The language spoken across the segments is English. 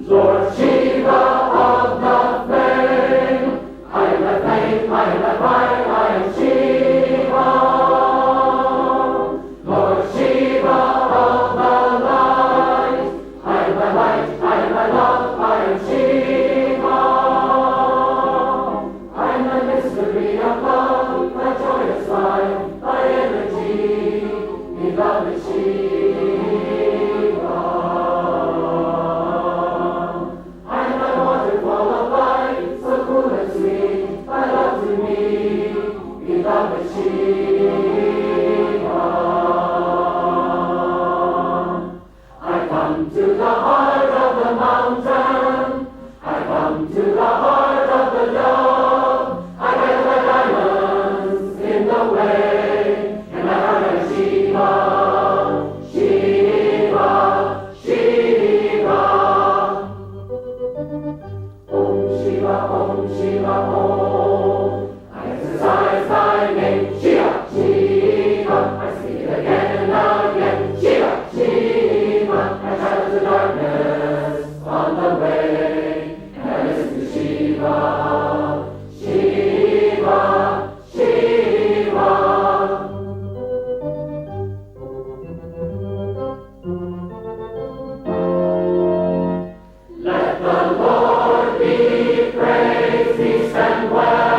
Lord Shiva of the flame, I am the flame, I am the fire, I am Shiva. Lord Shiva of the light, I am the light, I am the love, I am Shiva. I am the mystery of love, my joyous life, my energy, beloved Shiva. I come to the heart of the mountain, I come to the heart of the dove, I get the diamonds in the way, and I heard of Shiva, Shiva, Shiva. Om Shiva, Om Shiva, Om. I exercise thy name, Shiva, Shiva. I speak it again and again, Shiva, Shiva. I shadow the darkness on the way, and I listen to Shiva, Shiva, Shiva. Let the Lord be praised, east and west.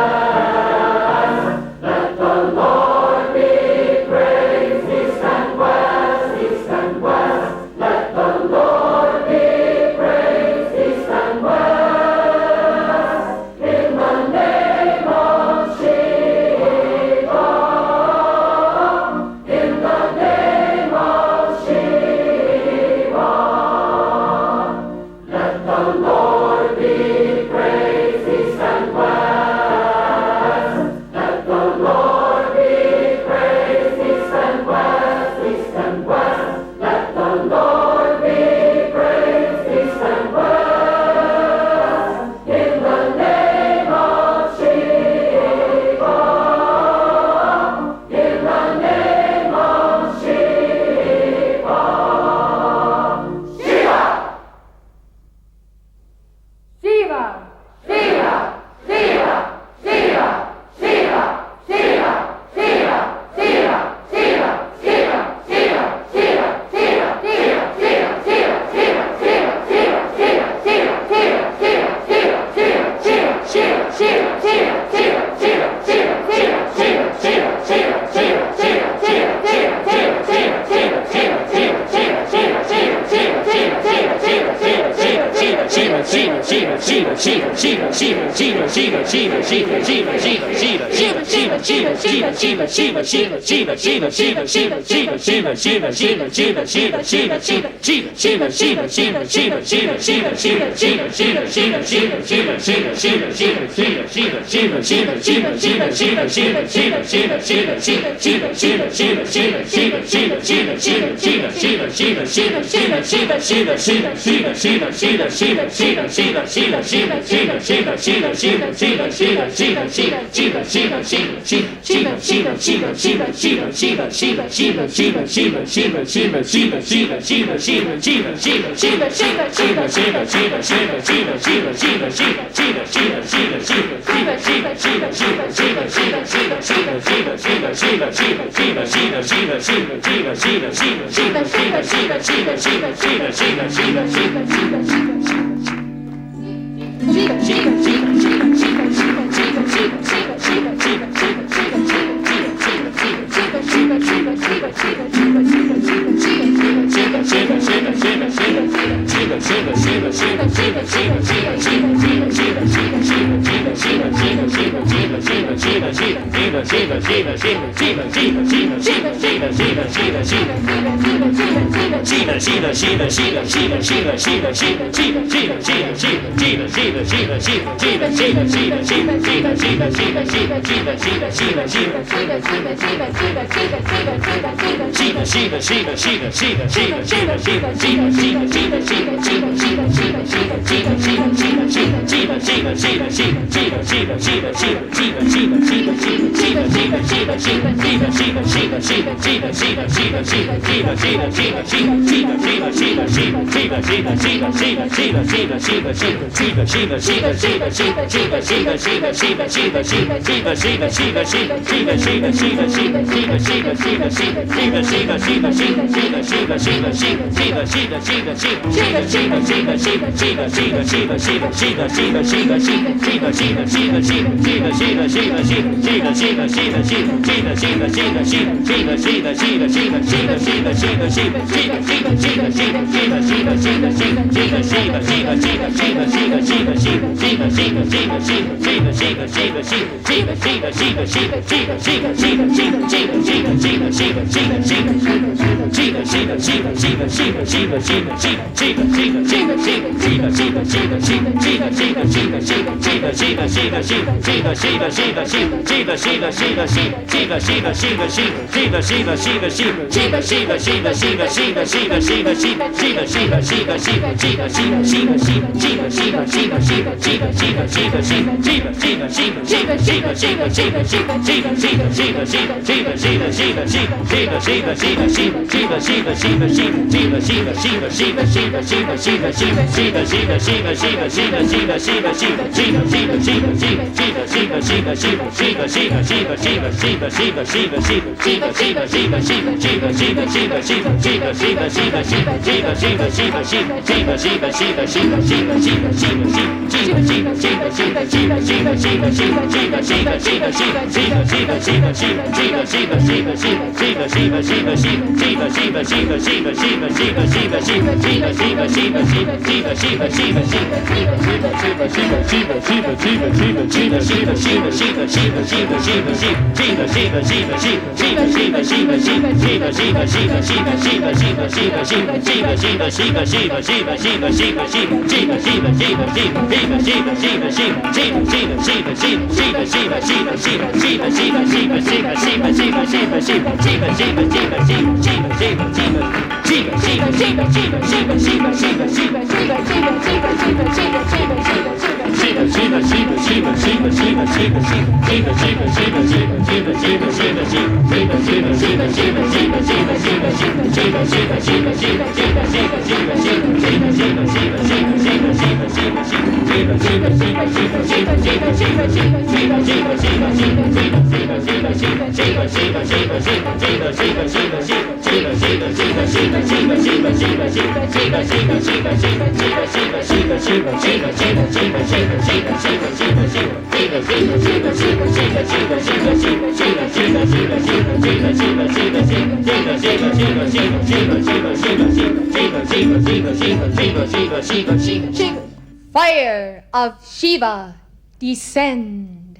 Fire of Shiva, descend.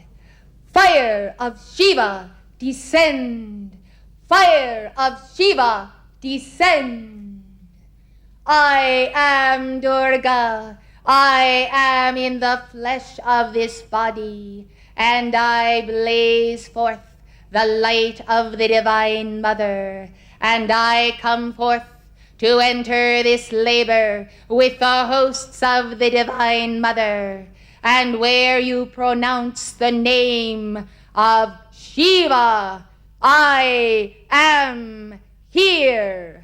Fire of Shiva, descend. Fire of Shiva, descend. I am Durga. I am in the flesh of this body, and I blaze forth the light of the Divine Mother, and I come forth to enter this labor with the hosts of the Divine Mother, and where you pronounce the name of Shiva, I am here.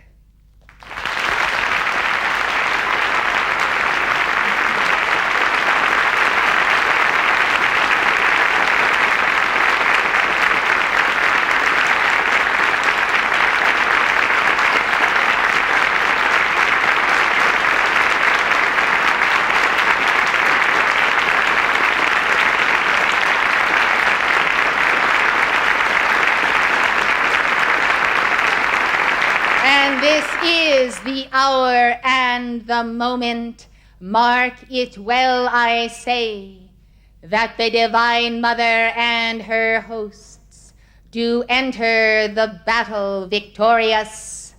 This is the hour and the moment, mark it well, I say, that the Divine Mother and her hosts do enter the battle victorious.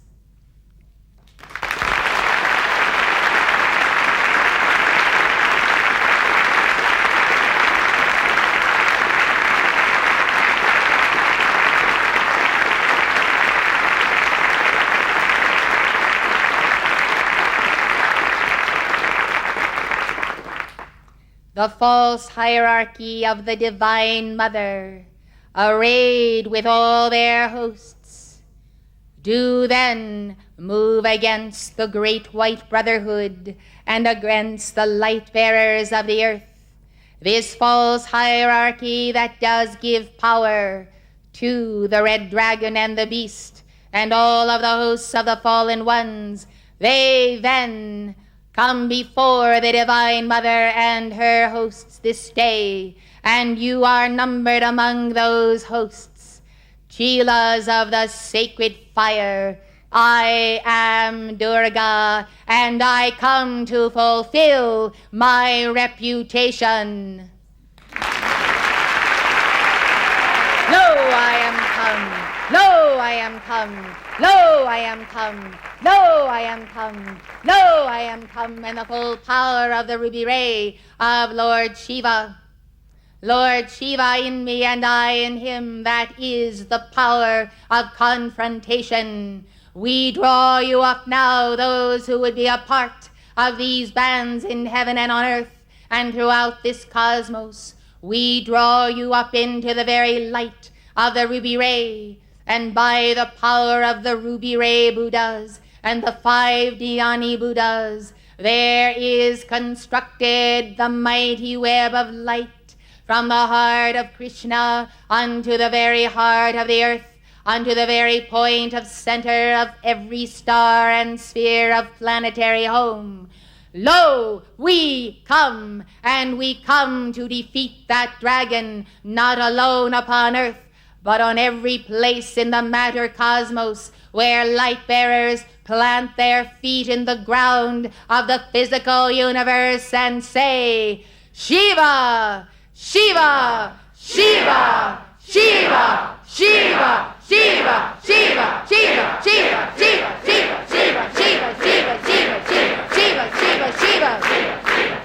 the false hierarchy of the Divine Mother, arrayed with all their hosts, do then move against the great white Brotherhood and against the light bearers of the earth. This false hierarchy that does give power to the red dragon and the beast and all of the hosts of the fallen ones, they then come before the Divine Mother and her hosts this day, and you are numbered among those hosts. Chelas of the sacred fire, I am Durga, and I come to fulfill my reputation. Lo, I am come. Lo, I am come. Lo, I am come. Lo, I am come. Lo, I am come in the full power of the ruby ray of Lord Shiva. Lord Shiva in me and I in him, that is the power of confrontation. We draw you up now, those who would be a part of these bands in heaven and on earth and throughout this cosmos. We draw you up into the very light of the ruby ray, and by the power of the ruby ray Buddhas and the 5 Dhyani Buddhas, there is constructed the mighty web of light from the heart of Krishna unto the very heart of the earth, unto the very point of center of every star and sphere of planetary home. Lo, we come, and we come to defeat that dragon, not alone upon earth, but on every place in the matter cosmos where light bearers plant their feet in the ground of the physical universe and say, Shiva, Shiva, Shiva, Shiva, Shiva, Shiva, Shiva, Shiva, Shiva, Shiva, Shiva, Shiva, Shiva, Shiva, Shiva, Shiva, Shiva, Shiva.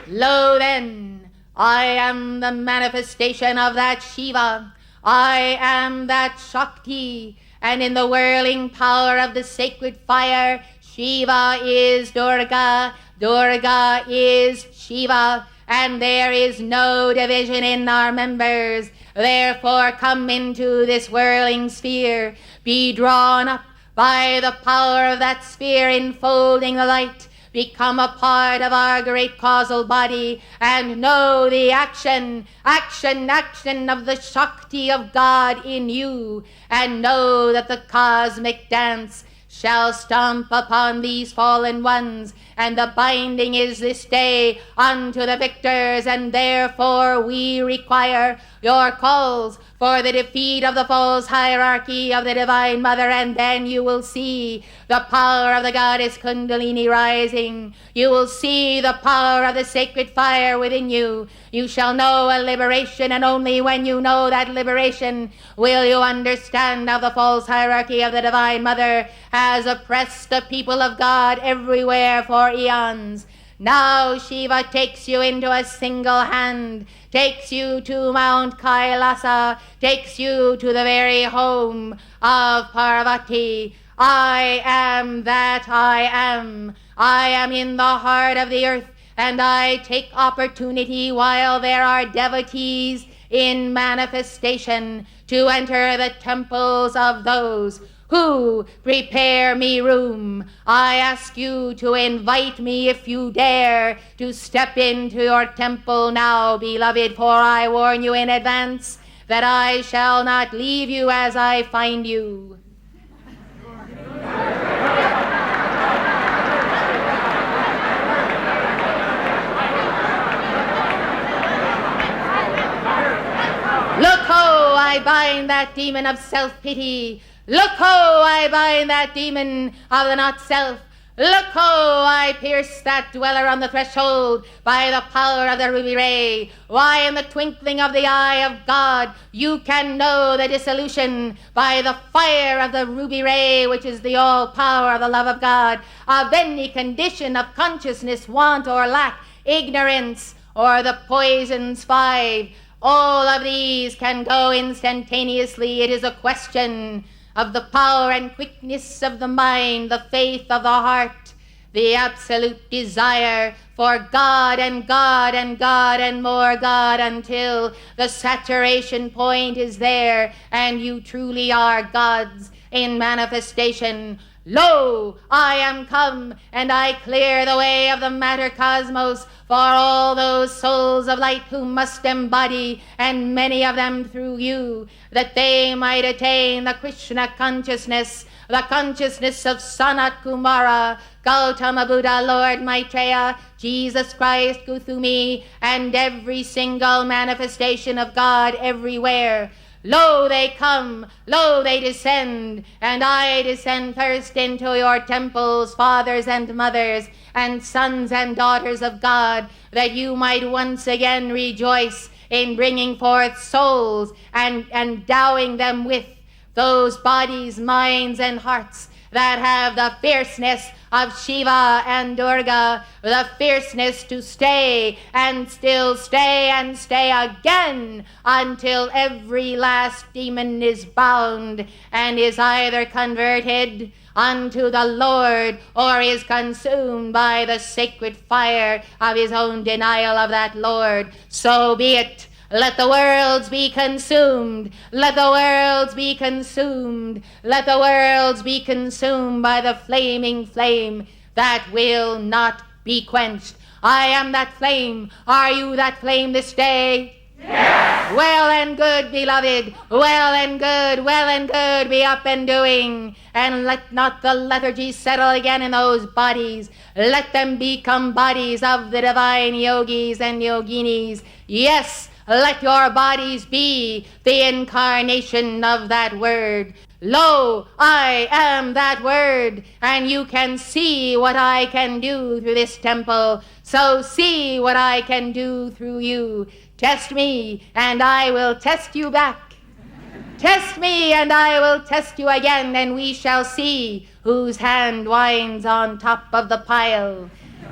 Lo then, I am the manifestation of that Shiva. I am that Shakti, and in the whirling power of the sacred fire, Shiva is Durga, Durga is Shiva, and there is no division in our members. Therefore come into this whirling sphere, be drawn up by the power of that sphere enfolding the light, become a part of our great causal body, and know the action of the Shakti of God in you, and know that the cosmic dance shall stomp upon these fallen ones, and the binding is this day unto the victors, and therefore we require your calls for the defeat of the false hierarchy of the Divine Mother, and then you will see the power of the goddess Kundalini rising. You will see the power of the sacred fire within you. You shall know a liberation, and only when you know that liberation will you understand how the false hierarchy of the Divine Mother has oppressed the people of God everywhere for eons. Now Shiva takes you into a single hand, takes you to Mount Kailasa, takes you to the very home of Parvati. I am that I am. I am in the heart of the earth, and I take opportunity while there are devotees in manifestation to enter the temples of those who prepare me room. I ask you to invite me if you dare to step into your temple now, beloved, for I warn you in advance that I shall not leave you as I find you. Look ho, I bind that demon of self-pity. Look ho, I bind that demon of the not-self. Look ho, I pierce that dweller on the threshold by the power of the ruby ray. Why, in the twinkling of the eye of God, you can know the dissolution by the fire of the ruby ray, which is the all-power of the love of God, of any condition of consciousness, want or lack, ignorance, or the poisons 5. All of these can go instantaneously. It is a question of the power and quickness of the mind, the faith of the heart, the absolute desire for God and God and God and more God until the saturation point is there and you truly are God's in manifestation. Lo, I am come, and I clear the way of the matter cosmos for all those souls of light who must embody, and many of them through you, that they might attain the Krishna consciousness, the consciousness of Sanat Kumara, Gautama Buddha, Lord Maitreya, Jesus Christ, Kuthumi, and every single manifestation of God everywhere. Lo, they come, lo, they descend, and I descend first into your temples, fathers and mothers, and sons and daughters of God, that you might once again rejoice in bringing forth souls and endowing them with those bodies, minds, and hearts that have the fierceness of Shiva and Durga, the fierceness to stay and still stay and stay again until every last demon is bound and is either converted unto the Lord or is consumed by the sacred fire of his own denial of that Lord. So be it. Let the worlds be consumed. Let the worlds be consumed. Let the worlds be consumed by the flaming flame that will not be quenched. I am that flame. Are you that flame this day? Yes. Well and good, beloved. Well and good. Well and good. Be up and doing. And let not the lethargy settle again in those bodies. Let them become bodies of the divine yogis and yoginis. Yes. Let your bodies be the incarnation of that word. Lo, I am that word, and you can see what I can do through this temple. So see what I can do through you. Test me, and I will test you back. Test me, and I will test you again, and we shall see whose hand winds on top of the pile.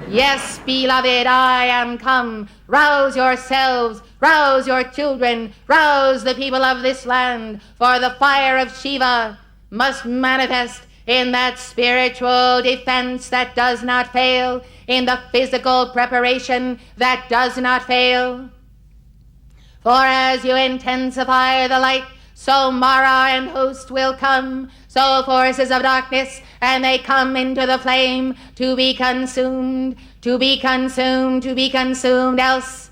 Yes, beloved, I am come. Rouse yourselves, rouse your children, rouse the people of this land, for the fire of Shiva must manifest in that spiritual defense that does not fail, in the physical preparation that does not fail. For as you intensify the light, so Mara and host will come, so forces of darkness, and they come into the flame to be consumed, to be consumed, to be consumed, else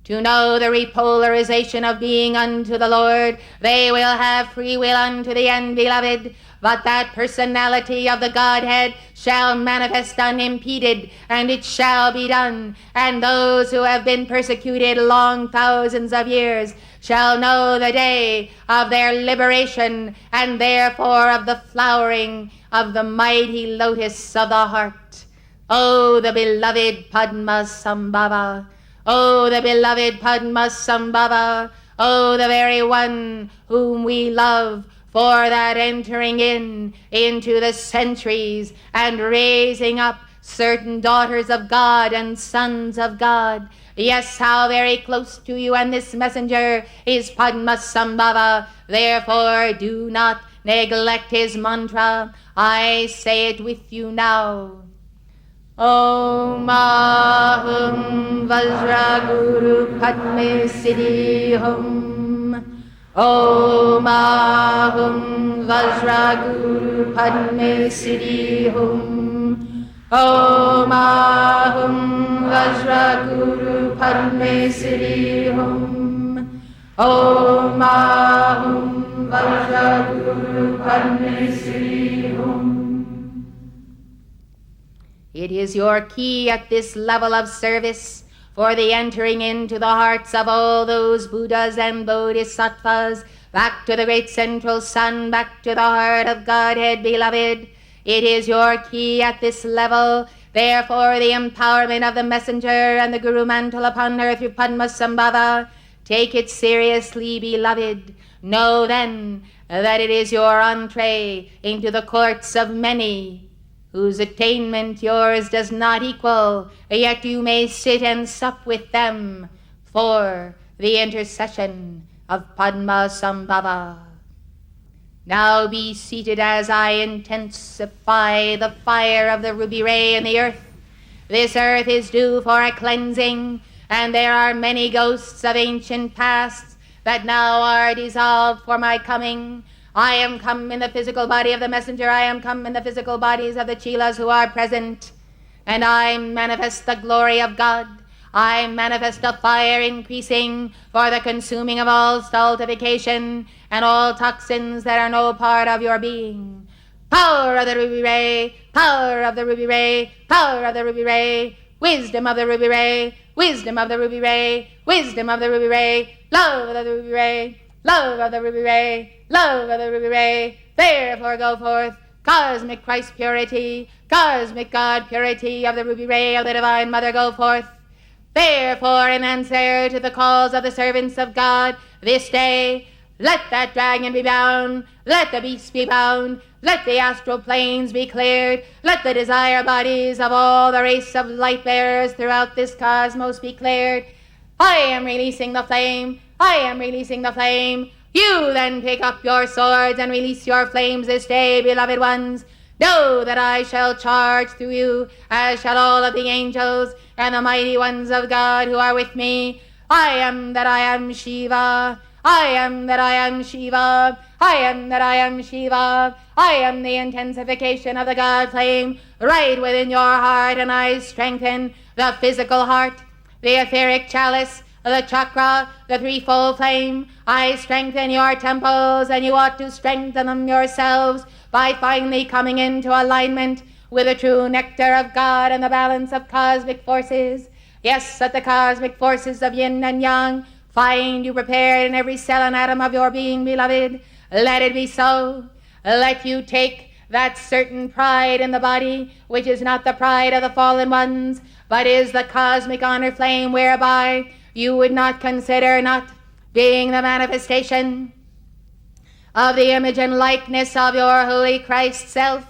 to know the repolarization of being unto the Lord. They will have free will unto the end, beloved, but that personality of the Godhead shall manifest unimpeded, and it shall be done. And those who have been persecuted long thousands of years shall know the day of their liberation, and therefore of the flowering of the mighty lotus of the heart. Oh, the beloved Padmasambhava. Oh, the beloved Padmasambhava. Oh, the very one whom we love, for that entering into the centuries and raising up certain daughters of God and sons of God. Yes, how very close to you and this messenger is Padmasambhava. Therefore do not neglect his mantra. I say it with you now. Om Ahum Vajra Guru Padme Siddhi Hum. Om Ahum Vajra Guru Padme Siddhi Hum. Om Ahum Vajra Guru Padme Siddhi Hum. Om Ahum Vajra Guru Padme Siddhi Hum. It is your key at this level of service for the entering into the hearts of all those Buddhas and Bodhisattvas, back to the great central sun, back to the heart of Godhead, beloved. It is your key at this level, therefore the empowerment of the messenger and the Guru mantle upon her through Padmasambhava. Take it seriously, beloved. Know then that it is your entree into the courts of many, whose attainment yours does not equal, yet you may sit and sup with them for the intercession of Padmasambhava. Now be seated as I intensify the fire of the ruby ray in the earth. This earth is due for a cleansing, and there are many ghosts of ancient pasts that now are dissolved for my coming. I am come in the physical body of the messenger. I am come in the physical bodies of the chelas who are present, and I manifest the glory of God. I manifest a fire increasing for the consuming of all stultification and all toxins that are no part of your being. Power of the ruby ray, power of the ruby ray, power of the ruby ray, wisdom of the ruby ray, wisdom of the ruby ray, wisdom of the ruby ray, love of the ruby ray, love of the ruby ray, love of the ruby ray. Therefore go forth, cosmic Christ purity, cosmic God purity of the ruby ray of the Divine Mother, go forth. Therefore, in answer to the calls of the servants of God this day, let that dragon be bound, let the beast be bound, let the astral planes be cleared, let the desire bodies of all the race of light bearers throughout this cosmos be cleared. I am releasing the flame, I am releasing the flame. You then pick up your swords and release your flames this day, beloved ones. Know that I shall charge through you, as shall all of the angels and the mighty ones of God who are with me. I am that I am Shiva. I am that I am Shiva. I am that I am Shiva. I am the intensification of the God flame right within your heart, and I strengthen the physical heart, the etheric chalice, the chakra, the threefold flame. I strengthen your temples, and you ought to strengthen them yourselves by finally coming into alignment with the true nectar of God and the balance of cosmic forces. Yes, let the cosmic forces of yin and yang find you prepared in every cell and atom of your being, beloved. Let it be so. Let you take that certain pride in the body, which is not the pride of the fallen ones, but is the cosmic honor flame whereby you would not consider not being the manifestation of the image and likeness of your holy Christ self,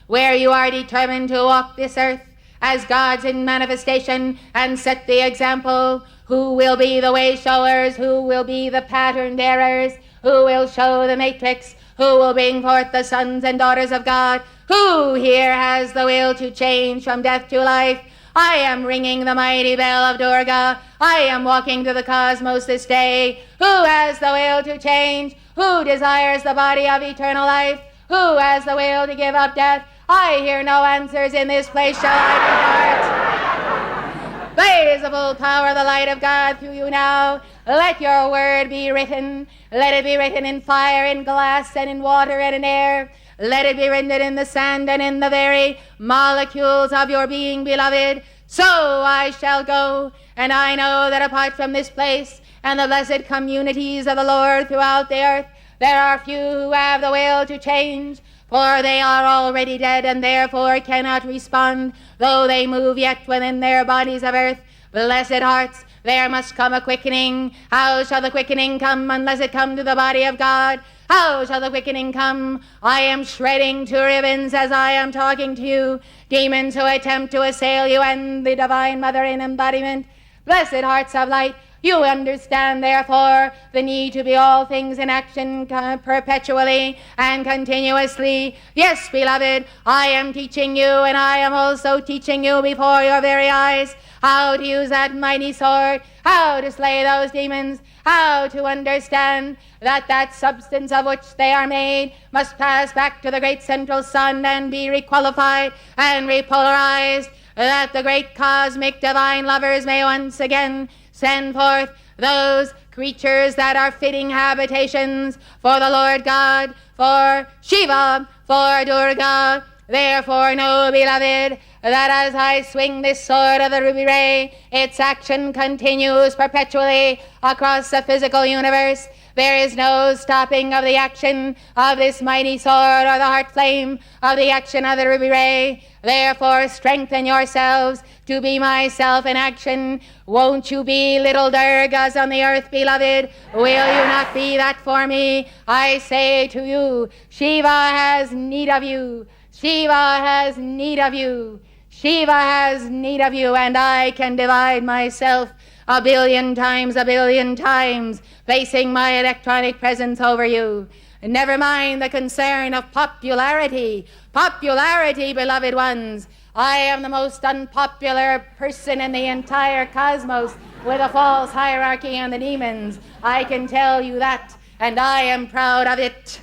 where you are determined to walk this earth as God's in manifestation and set the example. Who will be the way showers? Who will be the pattern bearers? Who will show the matrix? Who will bring forth the sons and daughters of God? Who here has the will to change from death to life? I am ringing the mighty bell of Durga. I am walking through the cosmos this day. Who has the will to change? Who desires the body of eternal life? Who has the will to give up death? I hear no answers in this place. Shall I depart? Blaze the full power of the light of God through you now. Let your word be written. Let it be written in fire, in glass, and in water, and in air. Let it be written in the sand and in the very molecules of your being, beloved. So I shall go, and I know that apart from this place and the blessed communities of the Lord throughout the earth, there are few who have the will to change, for they are already dead and therefore cannot respond, though they move yet within their bodies of earth. Blessed hearts, there must come a quickening. How shall the quickening come unless it come to the body of God? How shall the quickening come? I am shredding to ribbons as I am talking to you, demons who attempt to assail you and the Divine Mother in embodiment. Blessed hearts of light, you understand, therefore, the need to be all things in action perpetually and continuously. Yes, beloved, I am teaching you, and I am also teaching you before your very eyes how to use that mighty sword, how to slay those demons, how to understand that that substance of which they are made must pass back to the great central sun and be requalified and repolarized, that the great cosmic divine lovers may once again send forth those creatures that are fitting habitations for the Lord God, for Shiva, for Durga. Therefore know, beloved, that as I swing this sword of the ruby ray, its action continues perpetually across the physical universe. There is no stopping of the action of this mighty sword or the heart flame of the action of the ruby ray. Therefore strengthen yourselves to be myself in action. Won't you be little Durgas on the earth, beloved? Will you not be that for me? I say to you, Shiva has need of you. Shiva has need of you. Shiva has need of you, and I can divide myself a billion times, placing my electronic presence over you. Never mind the concern of popularity. Popularity, beloved ones. I am the most unpopular person in the entire cosmos, with a false hierarchy and the demons. I can tell you that, and I am proud of it.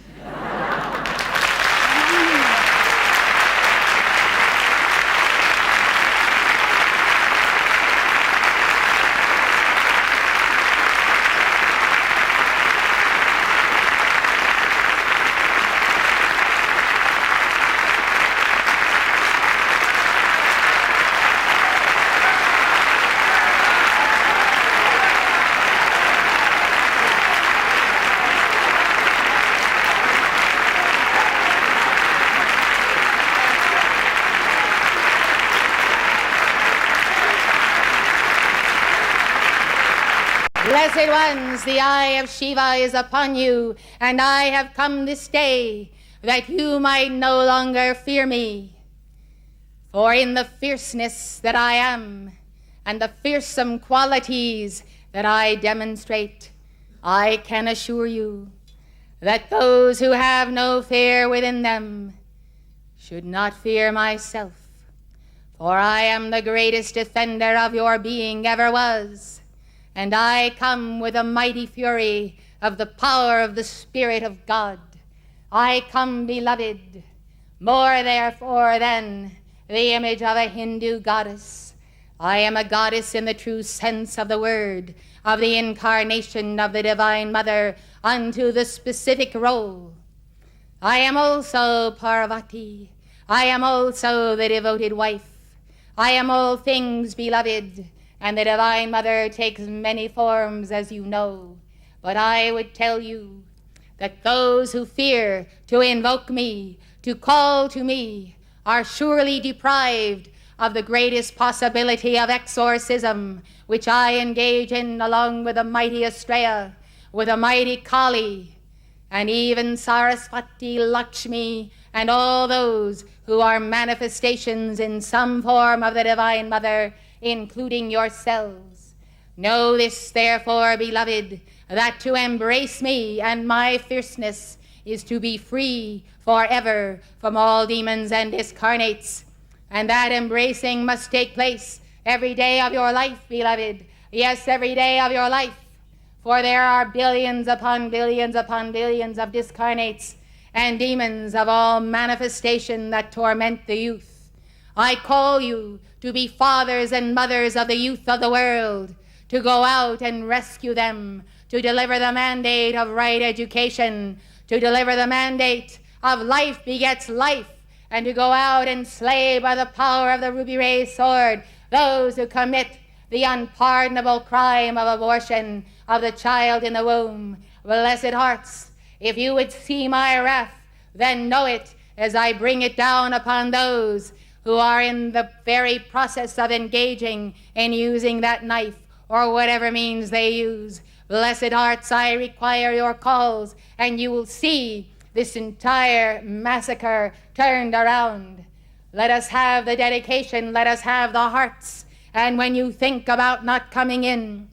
Blessed ones, the eye of Shiva is upon you, and I have come this day that you might no longer fear me. For in the fierceness that I am, and the fearsome qualities that I demonstrate, I can assure you that those who have no fear within them should not fear myself. For I am the greatest defender of your being ever was, and I come with a mighty fury of the power of the Spirit of God. I come, beloved, more therefore than the image of a Hindu goddess. I am a goddess in the true sense of the word, of the incarnation of the Divine Mother unto the specific role. I am also Parvati. I am also the devoted wife. I am all things, beloved, and the Divine Mother takes many forms, as you know. But I would tell you that those who fear to invoke me, to call to me, are surely deprived of the greatest possibility of exorcism, which I engage in along with the mighty Astrea, with the mighty Kali, and even Saraswati, Lakshmi, and all those who are manifestations in some form of the Divine Mother, including yourselves. Know this, therefore, beloved, that to embrace me and my fierceness is to be free forever from all demons and discarnates, and that embracing must take place every day of your life, beloved. Yes, every day of your life, for there are billions upon billions upon billions of discarnates and demons of all manifestation that torment the youth. I call you to be fathers and mothers of the youth of the world, to go out and rescue them, to deliver the mandate of right education, to deliver the mandate of life begets life, and to go out and slay by the power of the ruby ray sword those who commit the unpardonable crime of abortion of the child in the womb. Blessed hearts, if you would see my wrath, then know it as I bring it down upon those who are in the very process of engaging in using that knife or whatever means they use. Blessed hearts, I require your calls, and you will see this entire massacre turned around. Let us have the dedication, let us have the hearts, and when you think about not coming in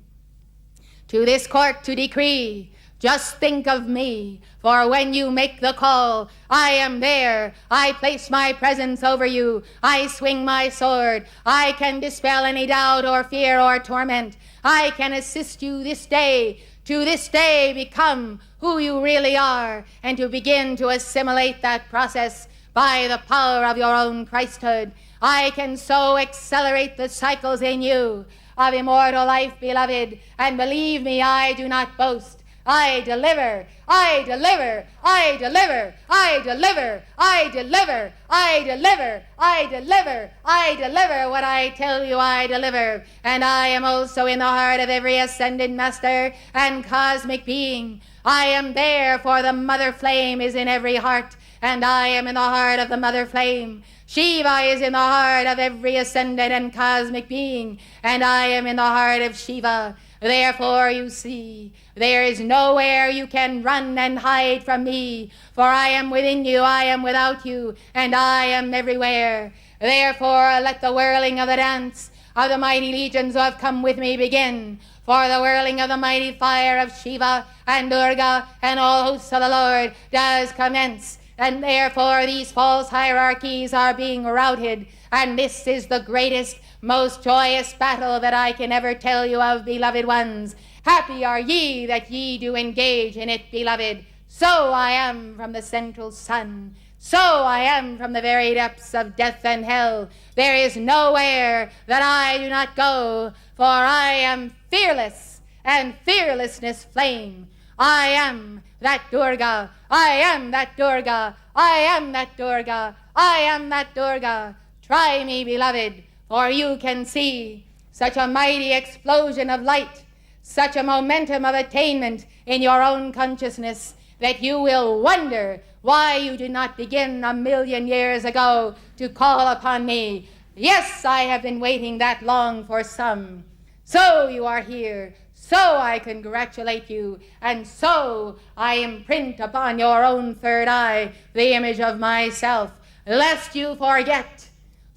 to this court to decree, just think of me, for when you make the call, I am there. I place my presence over you. I swing my sword. I can dispel any doubt or fear or torment. I can assist you this day to this day become who you really are, and to begin to assimilate that process by the power of your own Christhood. I can so accelerate the cycles in you of immortal life, beloved, and believe me, I do not boast. I deliver, I deliver, I deliver, I deliver, I deliver, I deliver, I deliver, I deliver what I tell you I deliver. And I am also in the heart of every ascended master and cosmic being. I am there, for the mother flame is in every heart, and I am in the heart of the mother flame. Shiva is in the heart of every ascended and cosmic being, and I am in the heart of Shiva. Therefore, you see, there is nowhere you can run and hide from me, for I am within you, I am without you, and I am everywhere. Therefore, let the whirling of the dance of the mighty legions who have come with me begin. For the whirling of the mighty fire of Shiva and Durga and all hosts of the Lord does commence. And therefore these false hierarchies are being routed. And this is the greatest, most joyous battle that I can ever tell you of, beloved ones. Happy are ye that ye do engage in it, beloved. So I am from the central sun. So I am from the very depths of death and hell. There is nowhere that I do not go, for I am fearless, and fearlessness flame. I am that Durga. I am that Durga. I am that Durga. I am that Durga. Try me, beloved, for you can see such a mighty explosion of light, such a momentum of attainment in your own consciousness, that you will wonder why you did not begin 1,000,000 years ago to call upon me. Yes, I have been waiting that long for some. So you are here. So I congratulate you. And so I imprint upon your own third eye the image of myself, lest you forget.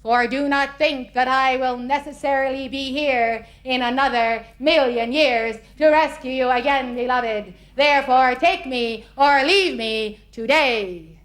For do not think that I will necessarily be here in another 1,000,000 years to rescue you again, beloved. Therefore, take me or leave me today.